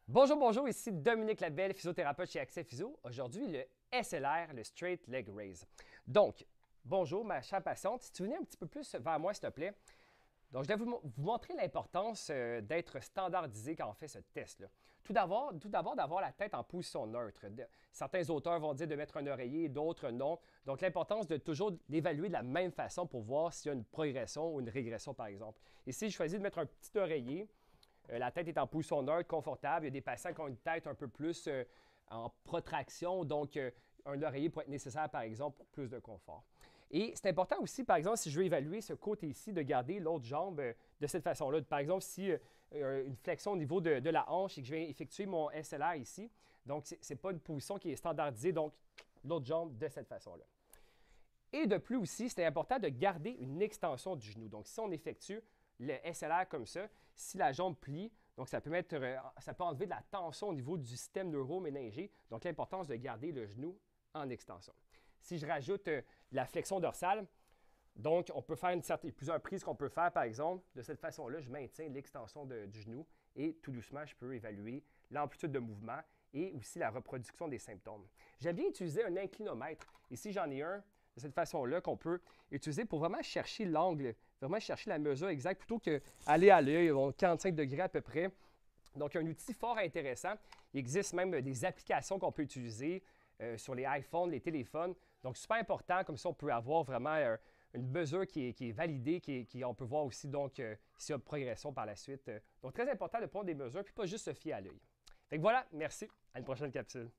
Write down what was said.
Bonjour, bonjour, ici Dominique Labelle, physiothérapeute chez Accès Physio. Aujourd'hui, le SLR, le Straight Leg Raise. Donc, bonjour ma chère patiente, si tu venais un petit peu plus vers moi, s'il te plaît. Donc, je vais vous montrer l'importance d'être standardisé quand on fait ce test-là. Tout d'abord, d'avoir la tête en position neutre. Certains auteurs vont dire de mettre un oreiller, d'autres non. Donc, l'importance de toujours l'évaluer de la même façon pour voir s'il y a une progression ou une régression, par exemple. Ici, je choisis de mettre un petit oreiller. La tête est en position neutre, confortable. Il y a des patients qui ont une tête un peu plus en protraction, donc un oreiller pourrait être nécessaire, par exemple, pour plus de confort. Et c'est important aussi, par exemple, si je veux évaluer ce côté ici, de garder l'autre jambe de cette façon-là. Par exemple, si une flexion au niveau de la hanche et que je vais effectuer mon SLR ici, donc ce n'est pas une position qui est standardisée, donc l'autre jambe de cette façon-là. Et de plus aussi, c'est important de garder une extension du genou. Donc, si on effectue le SLR comme ça, si la jambe plie, donc ça peut enlever de la tension au niveau du système neuroméningé. Donc, l'importance de garder le genou en extension. Si je rajoute la flexion dorsale, donc on peut faire plusieurs prises qu'on peut faire, par exemple. De cette façon-là, je maintiens l'extension du genou et tout doucement, je peux évaluer l'amplitude de mouvement et aussi la reproduction des symptômes. J'aime bien utiliser un inclinomètre. Ici, j'en ai un de cette façon-là qu'on peut utiliser pour vraiment chercher l'angle, vraiment chercher la mesure exacte plutôt qu'aller à l'œil, 45 degrés à peu près. Donc, un outil fort intéressant. Il existe même des applications qu'on peut utiliser sur les iPhones, les téléphones. Donc, super important, comme ça, on peut avoir vraiment une mesure qui est validée, on peut voir aussi donc s'il y a progression par la suite. Donc, très important de prendre des mesures, puis pas juste se fier à l'œil. Fait que voilà, merci. À une prochaine capsule.